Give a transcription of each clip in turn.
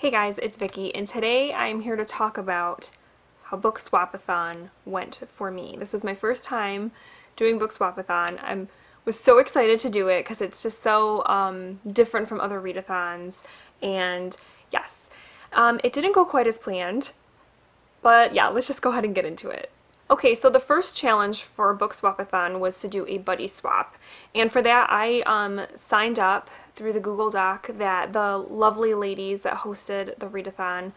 Hey guys, it's Vicky, and today I'm here to talk about how BookSwapAthon went for me. This was my first time doing BookSwapAthon. I was so excited to do it because it's just so different from other readathons, and yes, it didn't go quite as planned, but yeah, let's just go ahead and get into it. Okay, so the first challenge for BookSwapAthon was to do a buddy swap, and for that I signed up through the Google Doc that the lovely ladies that hosted the readathon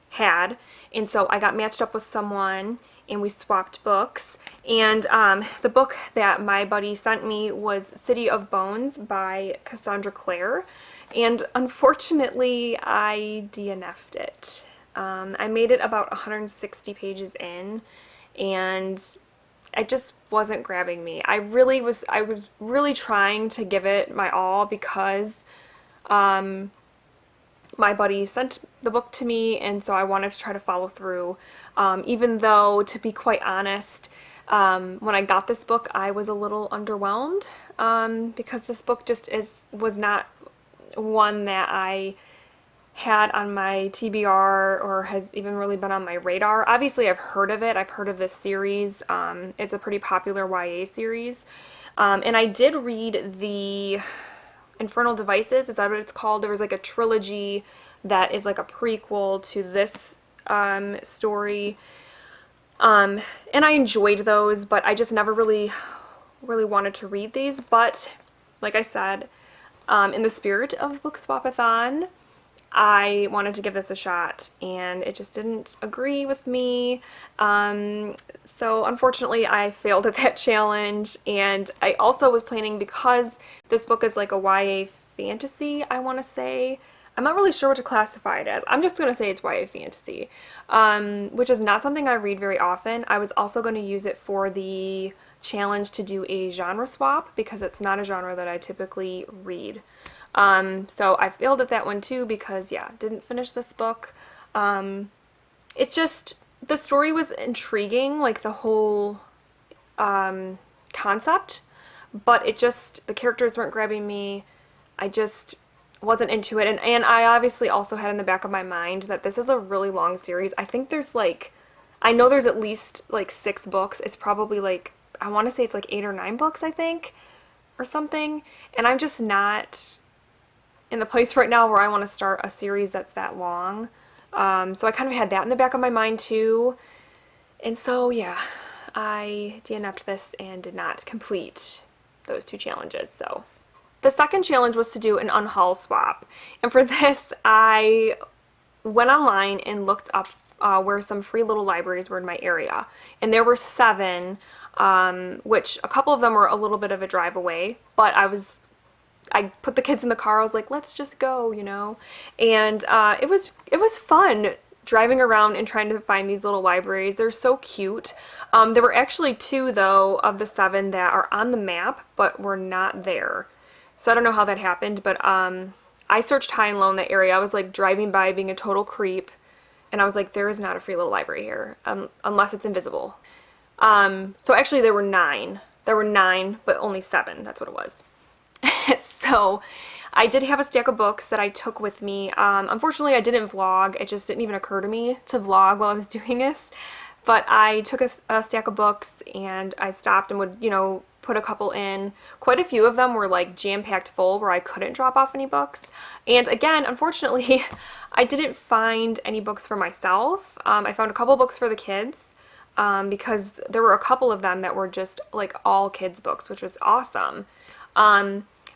had, and so I got matched up with someone and we swapped books. And the book that my buddy sent me was City of Bones by Cassandra Clare, and unfortunately I DNF'd it. I made it about 160 pages in, and it just wasn't grabbing me. I was really trying to give it my all because my buddy sent the book to me, and so I wanted to try to follow through. Even though, to be quite honest, when I got this book, I was a little underwhelmed because this book just was not one that I had on my TBR or has even really been on my radar. Obviously, I've heard of it. I've heard of this series. It's a pretty popular YA series. And I did read the Infernal Devices. Is that what it's called? There was like a trilogy that is like a prequel to this story. And I enjoyed those, but I just never really wanted to read these. But like I said, in the spirit of BookSwapAthon, I wanted to give this a shot, and it just didn't agree with me. So unfortunately I failed at that challenge, and I also was planning, because this book is like a YA fantasy, I want to say. I'm not really sure what to classify it as. I'm just going to say it's YA fantasy, which is not something I read very often. I was also going to use it for the challenge to do a genre swap, because it's not a genre that I typically read. So I failed at that one too because, yeah, didn't finish this book. It just, the story was intriguing, like the whole concept, but it just, the characters weren't grabbing me. I just wasn't into it. And I obviously also had in the back of my mind that this is a really long series. I think there's like, I know there's at least like 6 books. It's probably like, I want to say it's like 8 or 9 books, I think, or something. And I'm just not in the place right now where I want to start a series that's that long. So I kind of had that in the back of my mind too. And so, yeah, I DNF'd this and did not complete those 2 challenges. So the second challenge was to do an unhaul swap. And for this, I went online and looked up where some free little libraries were in my area. And there were 7, which a couple of them were a little bit of a drive away, but I put the kids in the car. I was like, let's just go, you know. And it was fun driving around and trying to find these little libraries. They're so cute. There were actually 2, though, of the 7 that are on the map, but were not there. So I don't know how that happened, but I searched high and low in the area. I was like driving by being a total creep, and I was like, there is not a free little library here, unless it's invisible. So actually there were 9. There were 9, but only 7. That's what it was. So I did have a stack of books that I took with me. Unfortunately, I didn't vlog. It just didn't even occur to me to vlog while I was doing this. But I took a stack of books, and I stopped and would, you know, put a couple in. Quite a few of them were like jam-packed full where I couldn't drop off any books. And again, unfortunately, I didn't find any books for myself. I found a couple books for the kids, because there were a couple of them that were just like all kids books, which was awesome.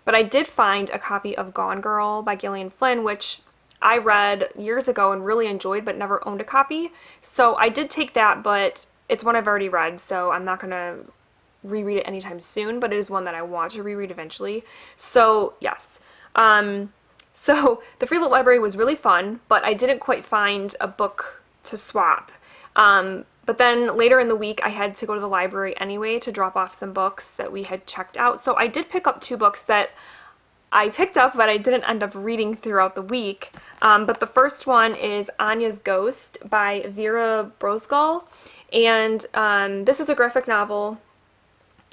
But I did find a copy of Gone Girl by Gillian Flynn, which I read years ago and really enjoyed, but never owned a copy. So I did take that, but it's one I've already read, so I'm not going to reread it anytime soon, but it is one that I want to reread eventually. So yes. So the Free Lit Library was really fun, but I didn't quite find a book to swap. But then later in the week, I had to go to the library anyway to drop off some books that we had checked out. So I did pick up 2 books that I picked up, but I didn't end up reading throughout the week. But the first one is Anya's Ghost by Vera Brosgol. And this is a graphic novel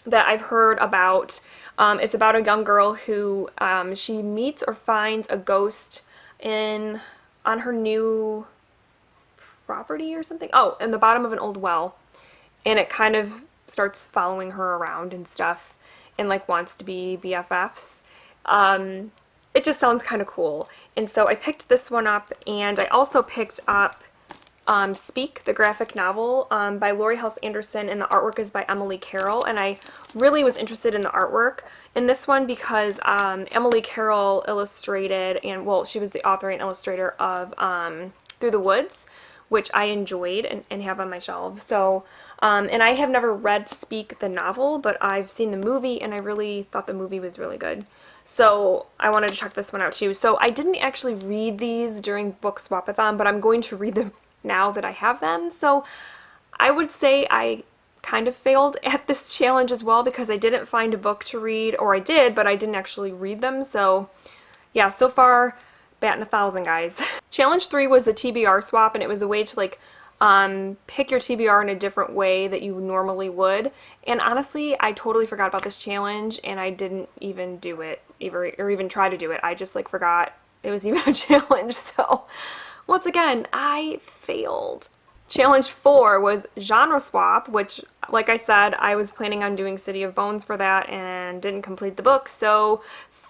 that I've heard about. It's about a young girl who she meets or finds a ghost in on her new property or something. Oh, in the bottom of an old well. And it kind of starts following her around and stuff and like wants to be BFFs. It just sounds kind of cool. And so I picked this one up, and I also picked up Speak, the graphic novel by Lori House Anderson, and the artwork is by Emily Carroll. And I really was interested in the artwork in this one because Emily Carroll illustrated, and well, she was the author and illustrator of Through the Woods, which I enjoyed and have on my shelves. So, and I have never read Speak the novel, but I've seen the movie, and I really thought the movie was really good. So I wanted to check this one out too. So I didn't actually read these during BookSwapAthon, but I'm going to read them now that I have them. So I would say I kind of failed at this challenge as well because I didn't find a book to read, or I did, but I didn't actually read them. So yeah, so far, batting 1,000, guys. Challenge 3 was the TBR swap, and it was a way to like pick your TBR in a different way that you normally would. And honestly, I totally forgot about this challenge, and I didn't even do it, or even try to do it. I just like forgot it was even a challenge. So once again, I failed. Challenge 4 was genre swap, which, like I said, I was planning on doing City of Bones for that and didn't complete the book, so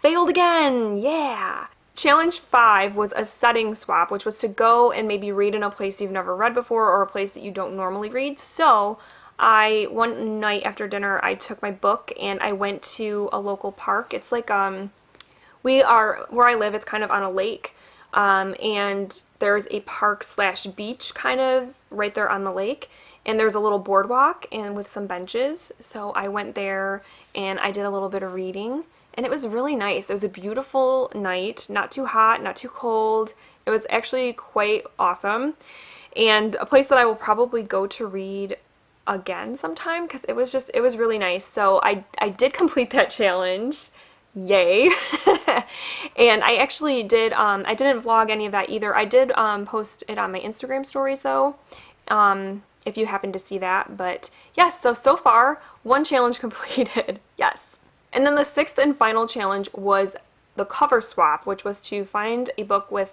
failed again. Yeah. Challenge 5 was a setting swap, which was to go and maybe read in a place you've never read before or a place that you don't normally read. So one night after dinner, I took my book and I went to a local park. It's like, where I live, it's kind of on a lake, and there's a park slash beach kind of right there on the lake, and there's a little boardwalk and with some benches. So I went there and I did a little bit of reading. And it was really nice. It was a beautiful night, not too hot, not too cold. It was actually quite awesome. And a place that I will probably go to read again sometime because it was really nice. So I did complete that challenge. Yay. And I actually did, I didn't vlog any of that either. I did post it on my Instagram stories though, if you happen to see that. But yes, so far, one challenge completed. Yes. And then the 6th and final challenge was the cover swap, which was to find a book with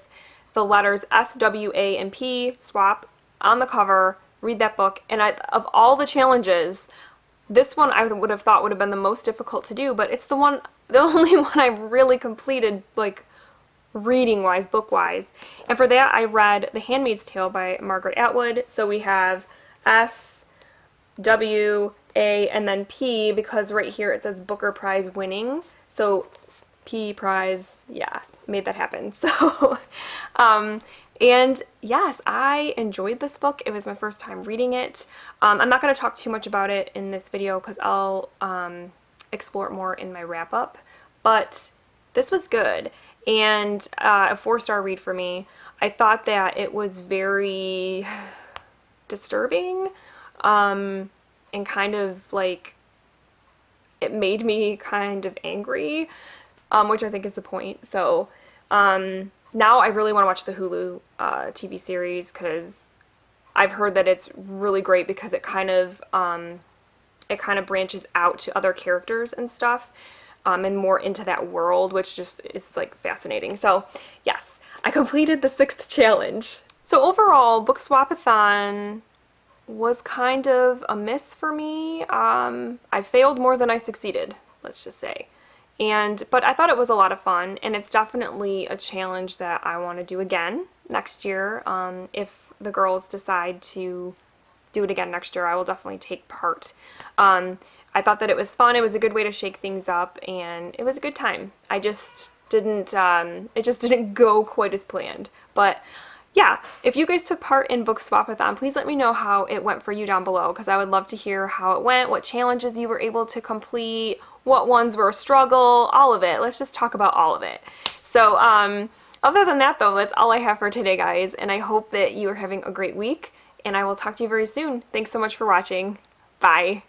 the letters S, W, A, and P swap on the cover, read that book. And of all the challenges, this one I would have thought would have been the most difficult to do, but it's the only one I really completed, like reading-wise, book-wise. And for that, I read The Handmaid's Tale by Margaret Atwood. So we have S, W, A, and then P, because right here it says Booker Prize winning. So P prize, yeah, made that happen. So, and yes, I enjoyed this book. It was my first time reading it. I'm not going to talk too much about it in this video because I'll explore it more in my wrap-up. But this was good, and a 4-star read for me. I thought that it was very disturbing, and kind of like, it made me kind of angry, which I think is the point. So now I really want to watch the Hulu TV series because I've heard that it's really great because it kind of branches out to other characters and stuff, and more into that world, which just is like fascinating. So yes, I completed the 6th challenge. So overall, BookSwapAthon was kind of a miss for me. I failed more than I succeeded, let's just say. But I thought it was a lot of fun, and it's definitely a challenge that I want to do again next year. If the girls decide to do it again next year, I will definitely take part. I thought that it was fun. It was a good way to shake things up, and it was a good time. I just didn't, it just didn't go quite as planned. But yeah, if you guys took part in BookSwapAthon, please let me know how it went for you down below, because I would love to hear how it went, what challenges you were able to complete, what ones were a struggle, all of it. Let's just talk about all of it. So, other than that though, that's all I have for today, guys, and I hope that you are having a great week, and I will talk to you very soon. Thanks so much for watching. Bye.